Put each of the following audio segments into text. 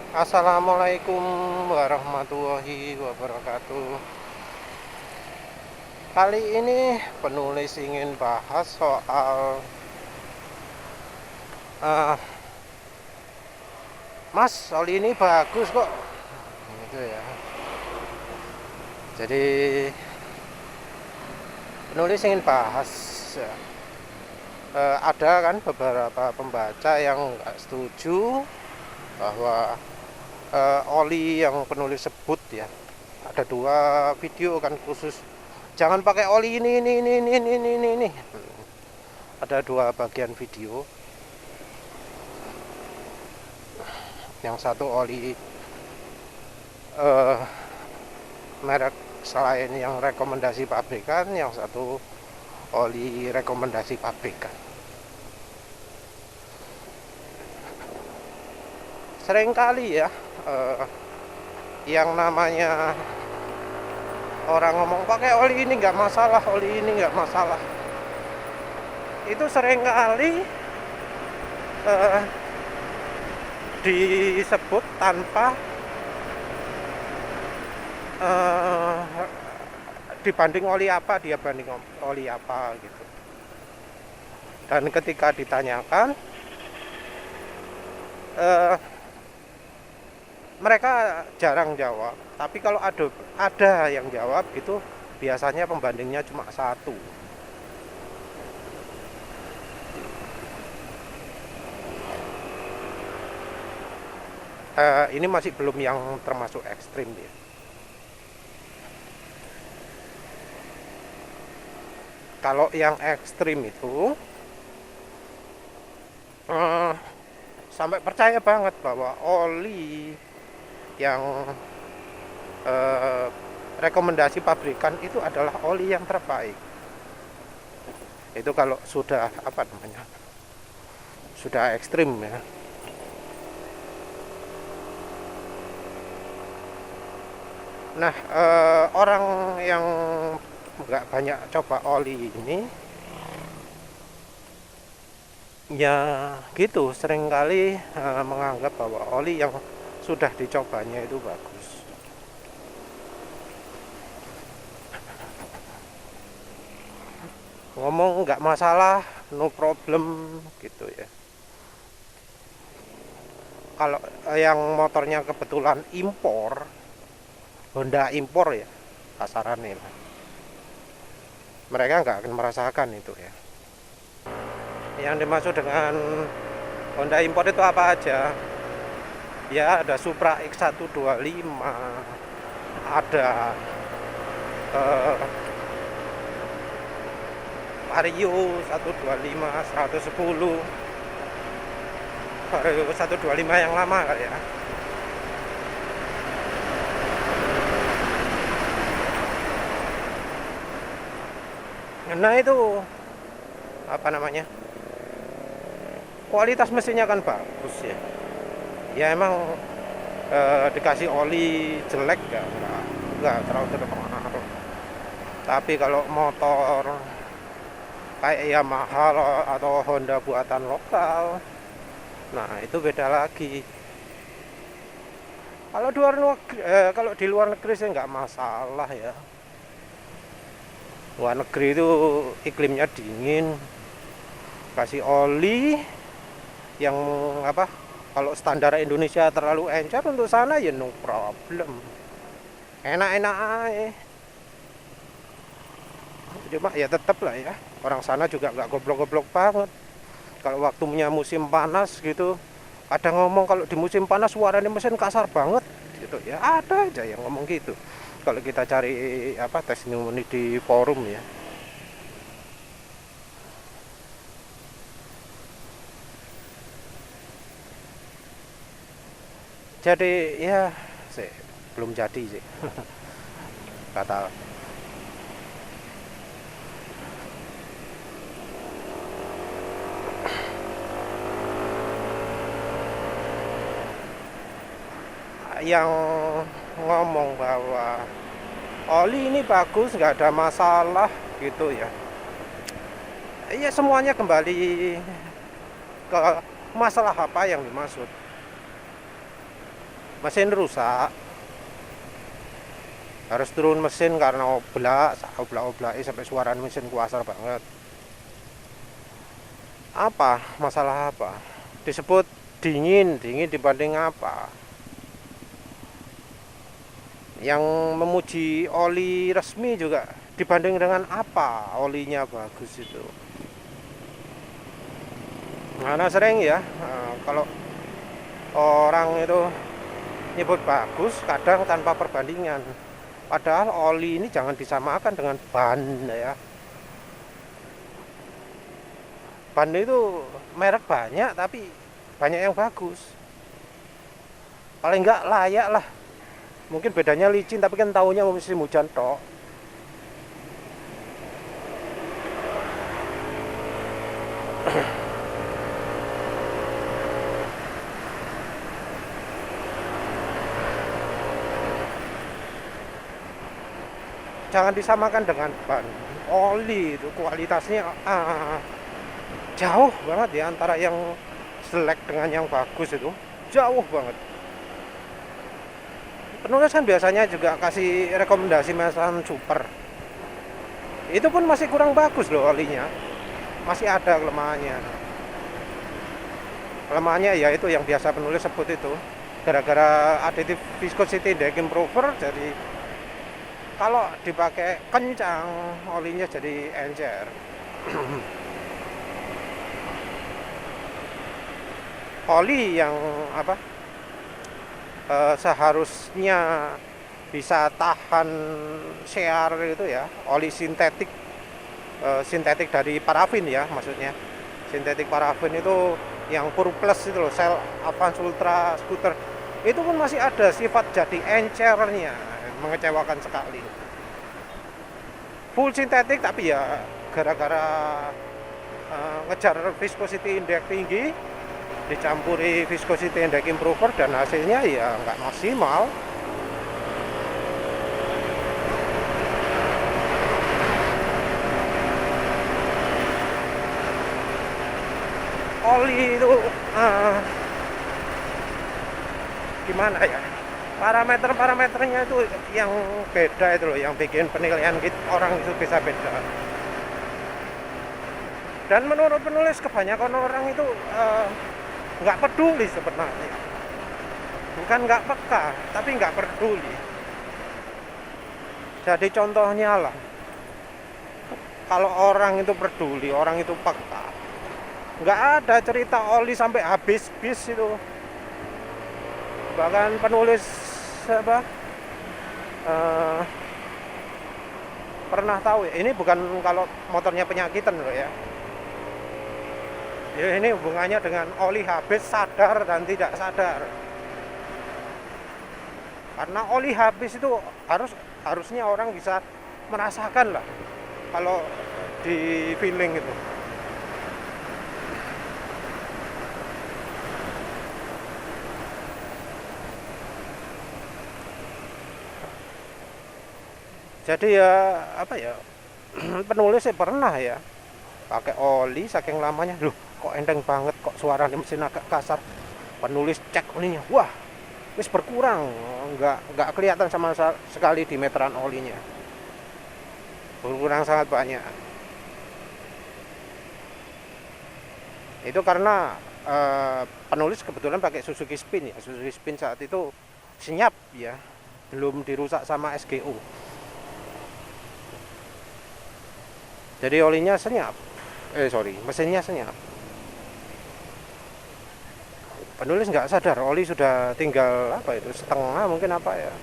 Assalamualaikum warahmatullahi wabarakatuh. Kali ini penulis ingin bahas soal uh, Mas, oli ini bagus kok. Gitu ya. Jadi penulis ingin bahas ada kan beberapa pembaca yang nggak setuju bahwa oli yang penulis sebut ya, ada dua video kan khusus jangan pakai oli ini. Ada dua bagian video. Yang satu oli merek selain yang rekomendasi pabrikan, yang satu oli rekomendasi pabrikan. Seringkali ya yang namanya orang ngomong pakai oli ini nggak masalah, oli ini nggak masalah, itu seringkali disebut tanpa dibanding oli apa, dia banding oli apa gitu. Dan ketika ditanyakan mereka jarang jawab. Tapi kalau ada yang jawab gitu, biasanya pembandingnya cuma satu. Ini masih belum yang termasuk ekstrim ya. Kalau yang ekstrim itu sampai percaya banget bahwa oli yang rekomendasi pabrikan itu adalah oli yang terbaik. Itu kalau sudah sudah ekstrim ya. Nah, orang yang nggak banyak coba oli ini ya gitu, seringkali menganggap bahwa oli yang sudah dicobanya itu bagus. Ngomong nggak masalah, no problem gitu ya. Kalau yang motornya kebetulan impor, Honda impor ya kasarannya, mereka nggak akan merasakan itu ya. Yang dimaksud dengan Honda impor itu apa aja? Ya ada Supra X125, ada Vario 125, 110, Vario 125 yang lama kali ya. Nah itu apa namanya, kualitas mesinnya kan bagus ya. Ya emang dikasih oli jelek ya enggak terlalu terpengaruh. Tapi kalau motor kayak Yamaha atau Honda buatan lokal, nah itu beda lagi. Kalau di luar negeri sih nggak masalah ya. Luar negeri itu iklimnya dingin, kasih oli yang kalau standar Indonesia terlalu encer, untuk sana ya no problem, enak-enak aja. Cuma ya tetap lah ya, orang sana juga nggak goblok-goblok banget. Kalau waktunya musim panas gitu, ada ngomong kalau di musim panas suaranya mesin kasar banget gitu ya, ada aja yang ngomong gitu. Kalau kita cari testimoni di forum ya. Jadi ya belum jadi sih. Kata yang ngomong bahwa oli ini bagus, nggak ada masalah gitu ya. Iya, semuanya kembali ke masalah apa yang dimaksud. mesin rusak, harus turun mesin karena oblak sampai suara mesin kuasar banget. Apa masalah apa disebut dingin dibanding apa? Yang memuji oli resmi juga dibanding dengan apa olinya bagus itu. Karena sering ya kalau orang itu nyebut bagus kadang tanpa perbandingan, padahal oli ini jangan disamakan dengan ban ya. Ban itu merek banyak tapi banyak yang bagus, paling enggak layak lah. Mungkin bedanya licin tapi kan taunya musim hujan tok. Jangan disamakan dengan ban. Oli itu kualitasnya jauh banget ya antara yang jelek dengan yang bagus itu. Jauh banget. Penulis kan biasanya juga kasih rekomendasi mesan super. Itu pun masih kurang bagus loh olinya. Masih ada kelemahannya. Kelemahannya ya itu yang biasa penulis sebut itu. Gara-gara additive viscosity index improver, jadi kalau dipakai kencang olinya jadi encer. Oli yang seharusnya bisa tahan shear itu ya, oli sintetik, sintetik dari parafin ya maksudnya. Sintetik parafin itu yang pur plus itu loh, sel Advance Ultra Scooter itu pun masih ada sifat jadi encernya, mengecewakan sekali. Full sintetik tapi ya gara-gara ngejar viscosity index tinggi dicampuri viscosity index improver dan hasilnya ya nggak maksimal. Oli itu gimana ya, parameternya itu yang beda itu loh, yang bikin penilaian orang itu bisa beda. Dan menurut penulis kebanyakan orang itu nggak peduli sebenarnya, bukan nggak peka tapi nggak peduli. Jadi contohnya lah, kalau orang itu peduli, orang itu peka, nggak ada cerita oli sampai habis bis itu. Bahkan penulis pernah tahu ya, ini bukan kalau motornya penyakitan loh ya. Ya, ini hubungannya dengan oli habis sadar dan tidak sadar. Karena oli habis itu harusnya orang bisa merasakan lah kalau di feeling itu. Jadi ya penulis pernah ya pakai oli saking lamanya, loh kok enteng banget, kok suaranya mesin agak kasar. Penulis cek olinya, wah wis berkurang, nggak kelihatan sama sekali di meteran olinya, berkurang sangat banyak. Itu karena penulis kebetulan pakai Suzuki Spin ya. Suzuki Spin saat itu senyap ya, belum dirusak sama SGO, jadi olinya senyap, mesinnya senyap. Penulis nggak sadar oli sudah tinggal setengah mungkin ya.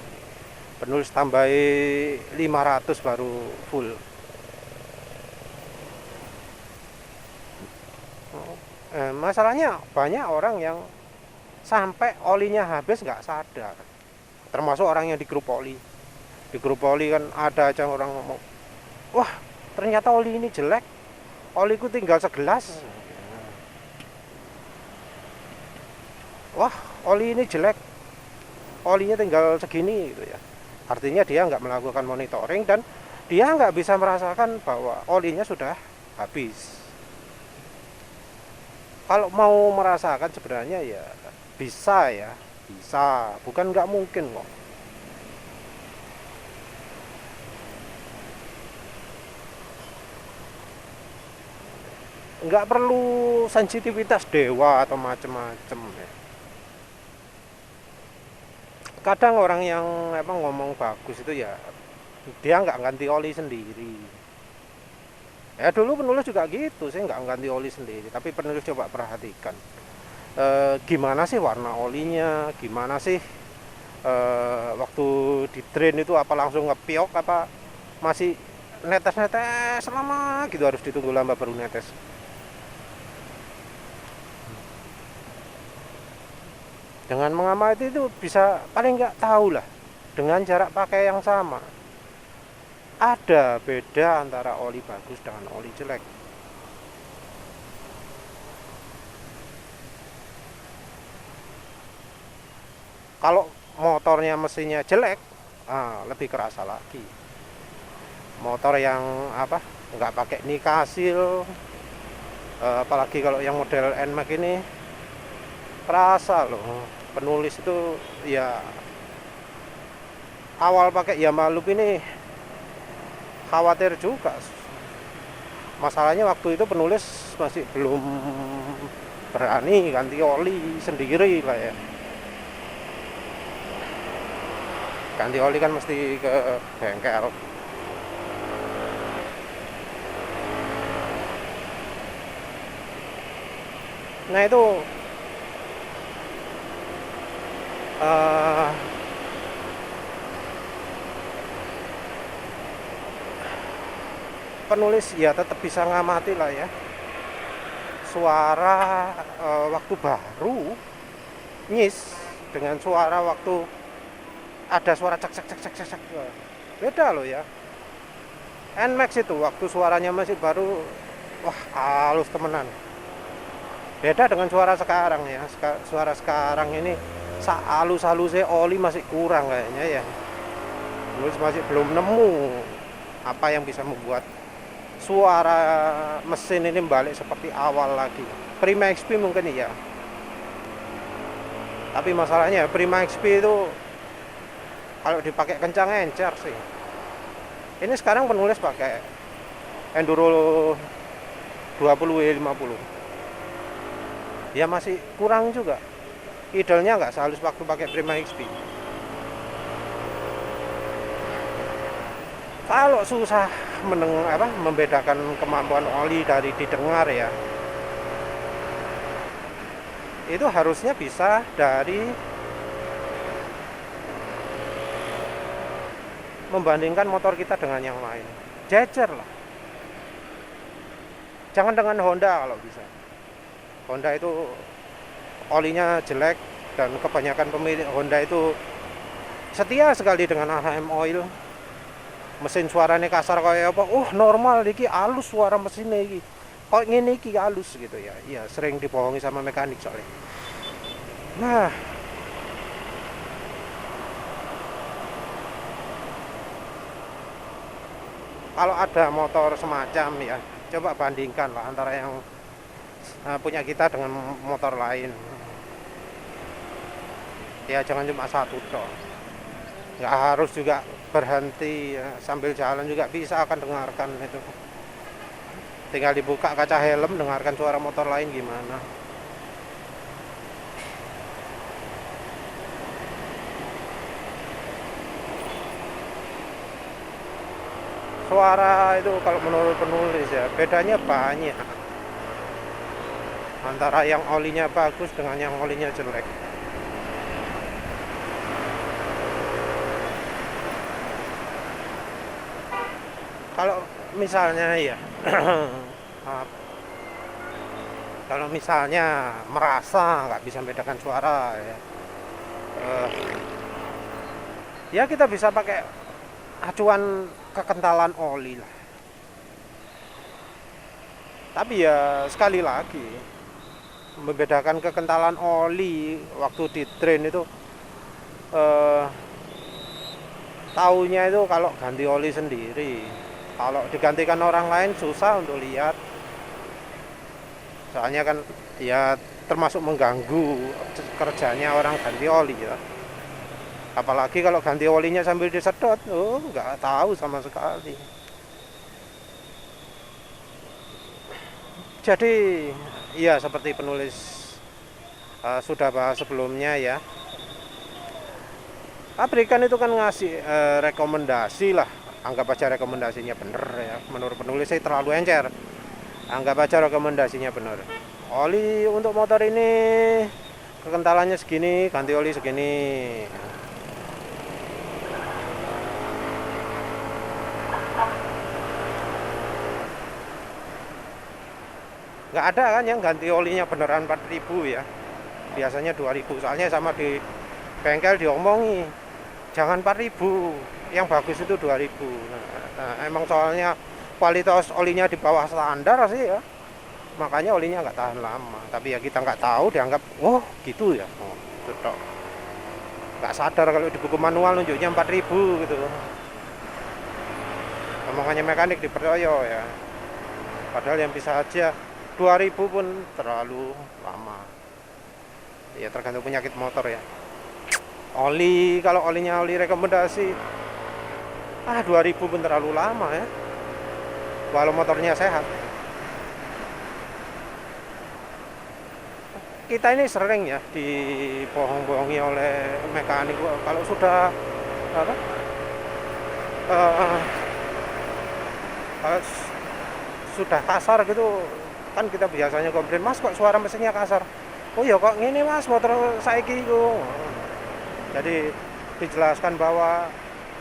Penulis tambahi 500 baru full. Masalahnya banyak orang yang sampai olinya habis nggak sadar, termasuk orang yang di grup oli. Di grup oli kan ada aja orang ngomong, wah ternyata oli ini jelek, oliku tinggal segelas. Wah oli ini jelek, olinya tinggal segini gitu ya. Artinya dia nggak melakukan monitoring dan dia nggak bisa merasakan bahwa olinya sudah habis. Kalau mau merasakan sebenarnya ya bisa ya, Bisa, bukan nggak mungkin kok. Nggak perlu sensitivitas dewa atau macem-macem ya. Kadang orang yang emang ngomong bagus itu ya dia nggak ganti oli sendiri. Ya dulu penulis juga gitu, saya nggak ganti oli sendiri, tapi penulis coba perhatikan gimana sih warna olinya, gimana sih waktu di drain itu, apa langsung ngepiok, apa masih netes-netes lama gitu, harus ditunggu lama baru netes. Dengan mengamati itu bisa paling nggak tahu lah, dengan jarak pakai yang sama ada beda antara oli bagus dengan oli jelek. Kalau motornya mesinnya jelek, lebih kerasa lagi. Motor yang apa nggak pakai nikasil, apalagi kalau yang model NMAX ini, kerasa loh. Penulis itu ya awal pakai Yamaha Loop ini khawatir juga. Masalahnya waktu itu penulis masih belum berani ganti oli sendiri lah ya. Ganti oli kan mesti ke bengkel. Nah itu penulis ya tetap bisa ngamati lah ya suara waktu baru nyis dengan suara waktu ada suara cek cek cek cek cek cek. Beda loh ya. NMAX itu waktu suaranya masih baru, wah halus temenan. Beda dengan suara sekarang ya. Suara sekarang ini halus-halusnya oli masih kurang kayaknya ya. Terus masih belum nemu apa yang bisa membuat suara mesin ini balik seperti awal lagi. Prima XP mungkin iya. Tapi masalahnya Prima XP itu kalau dipakai kencang encer sih. Ini sekarang penulis pakai Enduro 20E50. Ya masih kurang juga. Idealnya nggak sehalus waktu pakai Prima XP. Kalau susah membedakan kemampuan oli dari didengar ya, itu harusnya bisa dari membandingkan motor kita dengan yang lain. Jejer lah. Jangan dengan Honda kalau bisa. Honda itu olinya jelek dan kebanyakan pemilik Honda itu setia sekali dengan AHM Oil. Mesin suaranya kasar kayak apa? Normal iki halus suara mesinnya iki. Kok ngene iki halus gitu ya. Iya, sering dibohongi sama mekanik soalnya. Nah, kalau ada motor semacam ya, coba bandingkan lah antara yang punya kita dengan motor lain. Ya jangan cuma satu toh. Nggak harus juga berhenti ya, sambil jalan juga bisa akan dengarkan itu. Tinggal dibuka kaca helm, dengarkan suara motor lain gimana. Suara itu kalau menurut penulis ya bedanya banyak antara yang olinya bagus dengan yang olinya jelek. Kalau misalnya ya kalau misalnya merasa nggak bisa membedakan suara ya, ya kita bisa pakai acuan kekentalan oli lah. Tapi ya sekali lagi membedakan kekentalan oli waktu di drain itu taunya itu kalau ganti oli sendiri. Kalau digantikan orang lain susah untuk lihat. Soalnya kan ya termasuk mengganggu kerjanya orang ganti oli ya. Apalagi kalau ganti olinya sambil disedot, nggak tahu sama sekali. Jadi ya seperti penulis sudah bahas sebelumnya ya, pabrikan itu kan ngasih rekomendasi lah, anggap aja rekomendasinya bener ya. Menurut penulis saya terlalu encer, anggap aja rekomendasinya bener. Oli untuk motor ini kekentalannya segini, ganti oli segini. Nggak ada kan yang ganti olinya beneran 4.000 ya, biasanya 2.000. Soalnya sama di bengkel diomongi jangan 4.000, yang bagus itu 2.000. Emang soalnya kualitas olinya di bawah standar sih ya, makanya olinya nggak tahan lama. Tapi ya kita nggak tahu, dianggap gitu ya, itu toh. Nggak sadar kalau di buku manual nunjuknya 4.000 gitu. Omongannya mekanik dipercaya ya, padahal yang bisa aja 2.000 pun terlalu lama. Ya tergantung penyakit motor ya. Oli, kalau olinya oli rekomendasi 2.000 pun terlalu lama ya, walau motornya sehat. Kita ini sering ya dibohong-bohongi oleh mekanik kalau sudah apa kalau sudah kasar gitu kan, kita biasanya komplain, mas kok suara mesinnya kasar. Oh ya kok gini mas, motor saiki itu. Jadi dijelaskan bahwa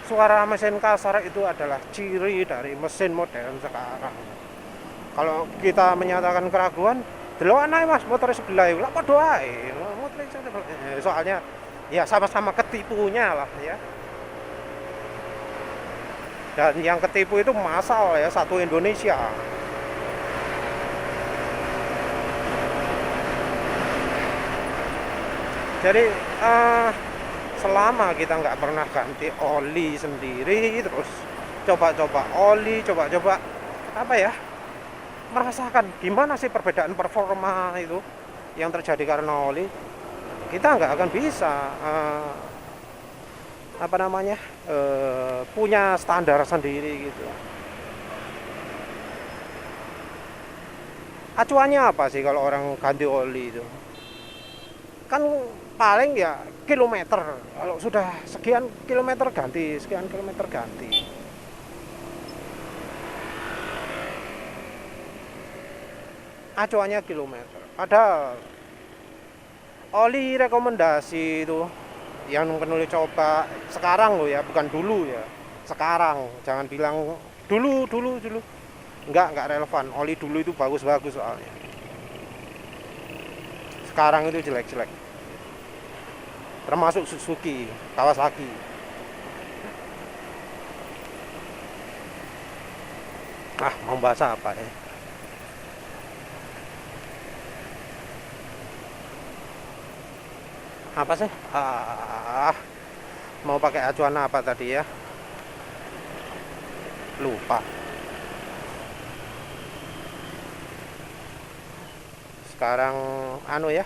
suara mesin kasar itu adalah ciri dari mesin modern sekarang. Kalau kita menyatakan keraguan, delok ae mas motor sebelah lah padha ae. Motor soalnya ya sama-sama ketipunya lah ya. Dan yang ketipu itu massal ya, satu Indonesia. Jadi selama kita nggak pernah ganti oli sendiri, terus coba-coba oli, coba-coba merasakan gimana sih perbedaan performa itu yang terjadi karena oli, kita nggak akan bisa punya standar sendiri gitu. Acuannya apa sih kalau orang ganti oli itu? Kan paling ya kilometer, kalau sudah sekian kilometer ganti, sekian kilometer ganti. Acuannya kilometer. Padahal oli rekomendasi itu yang penulis coba sekarang loh ya, bukan dulu ya, sekarang. Jangan bilang dulu. Enggak relevan. Oli dulu itu bagus-bagus soalnya. Sekarang itu jelek-jelek. Termasuk Suzuki, Kawasaki. Mau bahas apa ya? Apa sih? Mau pakai acuan apa tadi ya? Lupa. Sekarang ya.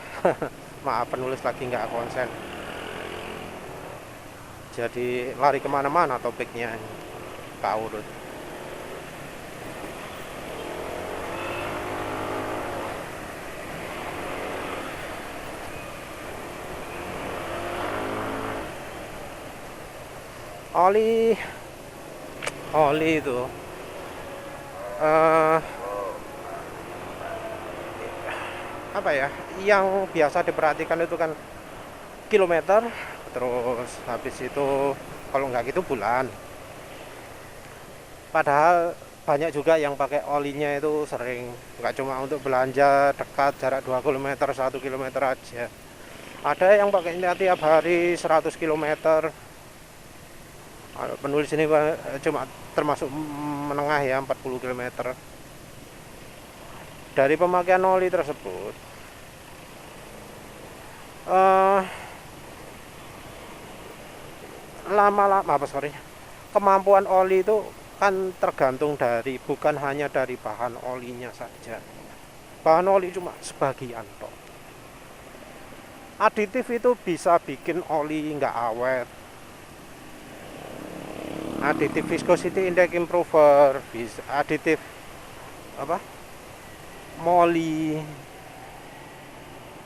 Maaf, penulis lagi nggak konsen. Jadi lari kemana-mana topiknya. Kaurut. Oli itu yang biasa diperhatikan itu kan kilometer, terus habis itu kalau nggak gitu bulan. Padahal banyak juga yang pakai olinya itu sering, nggak cuma untuk belanja dekat jarak 2 km, 1 km aja. Ada yang pakainya tiap hari 100 km. Penulis ini cuma termasuk menengah ya, 40 km. Dari pemakaian oli tersebut kemampuan oli itu kan tergantung dari, bukan hanya dari bahan olinya saja. Bahan oli cuma sebagian toh. Aditif itu bisa bikin oli nggak awet. Aditif viscosity index improver, bisa aditif apa? Moly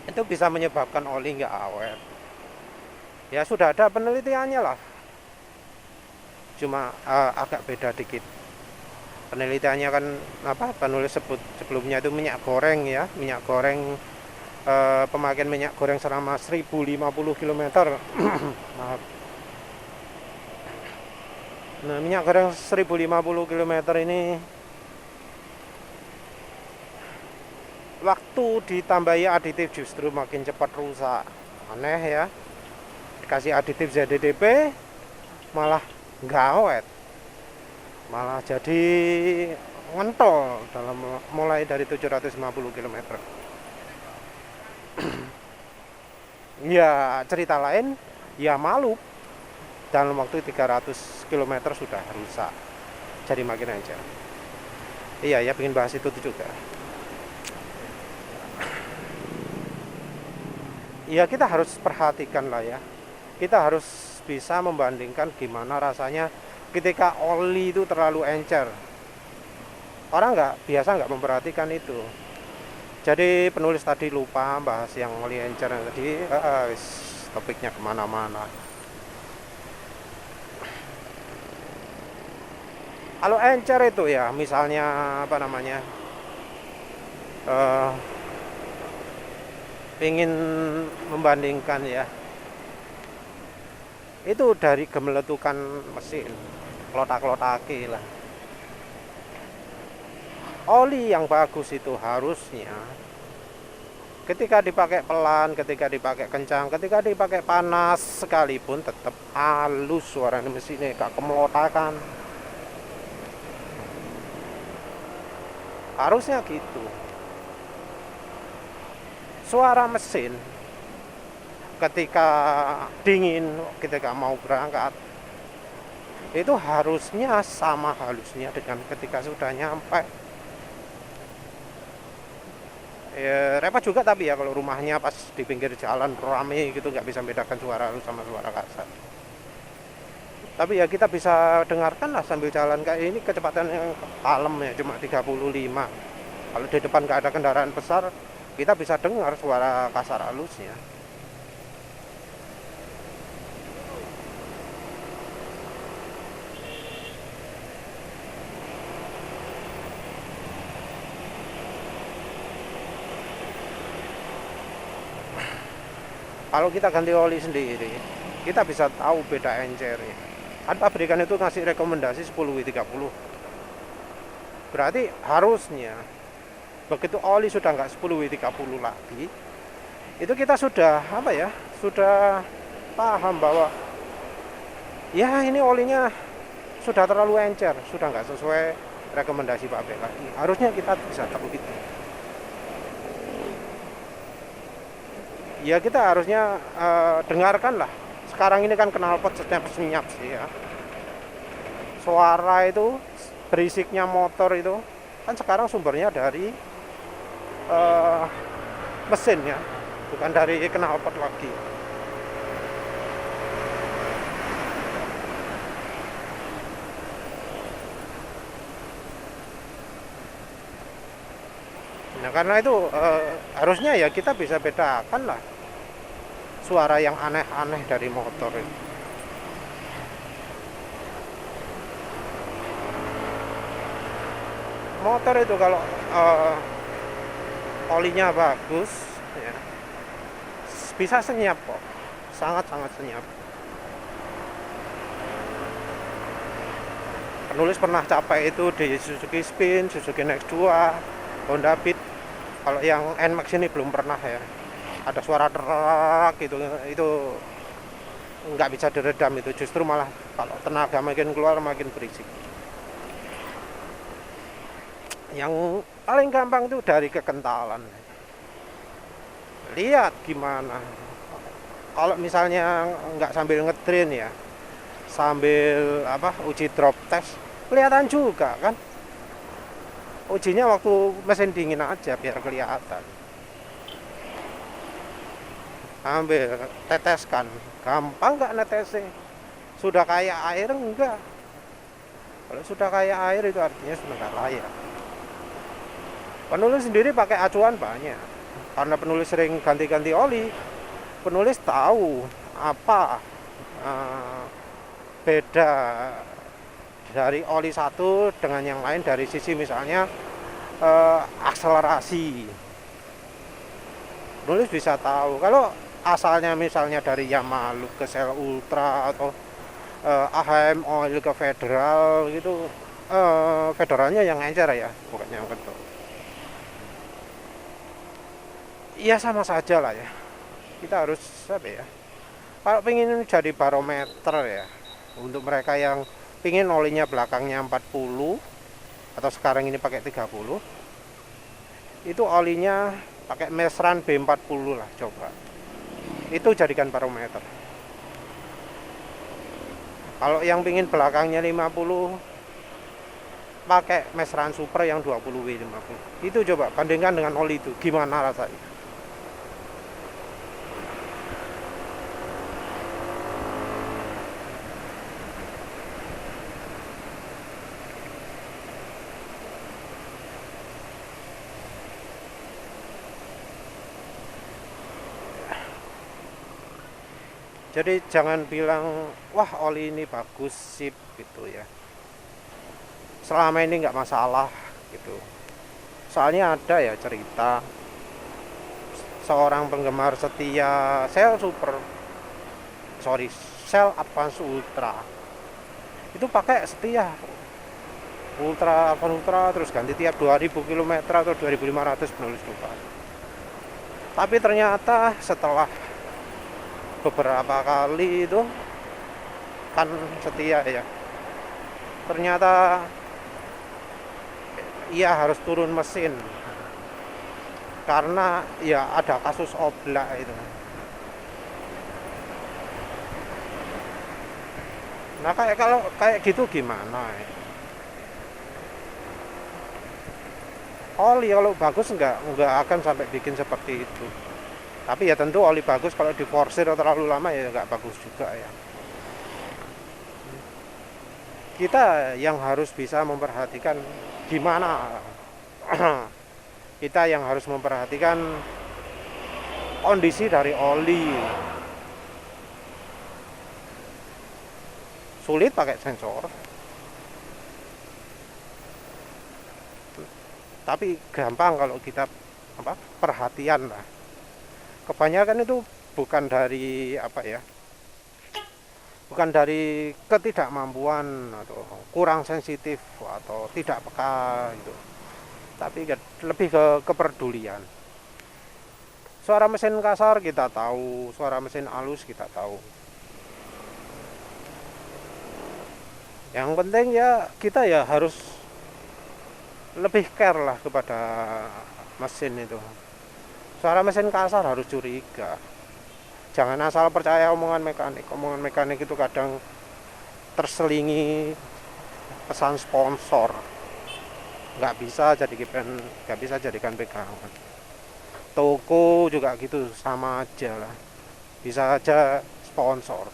itu bisa menyebabkan oli nggak awet. Ya sudah ada penelitiannya lah. Cuma agak beda dikit. Penelitiannya kan apa? Penulis sebut sebelumnya itu minyak goreng ya, minyak goreng pemakaian minyak goreng selama 1050 km. Maaf. Nah, minyak goreng 1050 km ini waktu ditambahi aditif justru makin cepat rusak. Aneh ya. Dikasih aditif ZDDP malah nggak awet. Malah jadi ngentol dalam mulai dari 750 km. Ya cerita lain ya malu dalam waktu 300 km sudah rusak, jadi makin encer. Iya ya, pengen bahas itu juga. Ya kita harus perhatikan lah ya, kita harus bisa membandingkan gimana rasanya ketika oli itu terlalu encer. Orang biasa nggak memperhatikan itu. Jadi penulis tadi lupa bahas yang oli encer tadi, topiknya kemana-mana. Kalau encer itu ya misalnya apa namanya, ingin membandingkan ya, itu dari gemeletukan mesin, klotak-klotaki lah. Oli yang bagus itu harusnya ketika dipakai pelan, ketika dipakai kencang, ketika dipakai panas sekalipun tetap halus suara mesinnya, gak kemelotakan. Harusnya gitu. Suara mesin ketika dingin, ketika mau berangkat, itu harusnya sama halusnya dengan ketika sudah nyampe. Ya, repot juga tapi ya kalau rumahnya pas di pinggir jalan rame gitu, nggak bisa bedakan suara halus sama suara kasar. Tapi ya kita bisa dengarkan lah sambil jalan kayak ini, kecepatan yang kalem ya cuma 35. Kalau di depan nggak ada kendaraan besar, kita bisa dengar suara kasar halusnya. Kalau kita ganti oli sendiri, kita bisa tahu beda encernya. Kan pabrikan itu ngasih rekomendasi 10W30. Berarti harusnya begitu oli sudah nggak 10W30 lagi, itu kita sudah apa ya, sudah paham bahwa ya ini olinya sudah terlalu encer, sudah nggak sesuai rekomendasi pabrik lagi. Harusnya kita bisa tahu itu. Ya kita harusnya dengarkan lah. Sekarang ini kan knalpot senyap sih ya. Suara itu, berisiknya motor itu kan sekarang sumbernya dari mesin ya, bukan dari knalpot lagi. Nah karena itu harusnya ya kita bisa bedakan lah suara yang aneh-aneh dari motor itu. Motor itu kalau olinya bagus ya, bisa senyap kok, sangat-sangat senyap. Penulis pernah capai itu di Suzuki Spin, Suzuki Next 2, Honda Beat. Kalau yang NMAX ini belum pernah ya. Ada suara terak gitu, itu nggak bisa diredam, itu justru malah kalau tenaga makin keluar makin berisik. Yang paling gampang itu dari kekentalan. Lihat gimana. Kalau misalnya nggak sambil ngetrain ya, sambil uji drop test, kelihatan juga kan. Ujinya waktu mesin dingin aja biar kelihatan. ambil teteskan, gampang nggak netesnya? Sudah kayak air enggak? Kalau sudah kayak air itu artinya sudah nggak layak. Penulis sendiri pakai acuan banyak, karena penulis sering ganti-ganti oli. Penulis tahu apa beda dari oli satu dengan yang lain dari sisi misalnya akselerasi. Penulis bisa tahu kalau asalnya misalnya dari Yamaha ke Shell Ultra atau AHM Oil ke Federal gitu, Federalnya yang encer ya, bukan yang kental. Iya sama saja lah ya. Kita harus apa ya? Kalau pengen jadi barometer ya, untuk mereka yang pengen olinya belakangnya 40 atau sekarang ini pakai 30, itu olinya pakai Mesran B40 lah, coba. Itu jadikan barometer. Kalau yang pengen belakangnya 50, pakai Mesran Super yang 20W50. Itu coba bandingkan dengan oli itu, gimana rasanya? Jadi jangan bilang wah oli ini bagus sip gitu ya. Selama ini nggak masalah gitu. Soalnya ada ya cerita seorang penggemar setia Shell Advance Ultra. Itu pakai setia Advance Ultra terus ganti tiap 2000 km atau 2500 penulis lupa. Tapi ternyata setelah beberapa kali itu kan setia ya, ternyata ia harus turun mesin karena ya ada kasus oblak itu. Nah kalau kayak gitu gimana ya? Oli kalau bagus nggak akan sampai bikin seperti itu. Tapi ya tentu oli bagus kalau diforsir terlalu lama ya nggak bagus juga ya. Kita yang harus bisa memperhatikan gimana kita yang harus memperhatikan kondisi dari oli. Sulit pakai sensor, tapi gampang kalau kita perhatian lah. Kebanyakan itu bukan dari bukan dari ketidakmampuan atau kurang sensitif atau tidak peka gitu, tapi lebih ke kepedulian. Suara mesin kasar kita tahu, suara mesin halus kita tahu. Yang penting ya kita ya harus lebih care lah kepada mesin itu. Suara mesin kasar harus curiga. Jangan asal percaya omongan mekanik. Omongan mekanik itu kadang terselingi pesan sponsor. Nggak bisa jadikan pegangan. Toko juga gitu, sama aja lah. Bisa aja sponsor.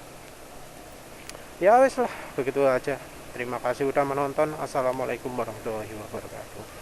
Ya wes lah, begitu aja. Terima kasih udah menonton. Assalamualaikum warahmatullahi wabarakatuh.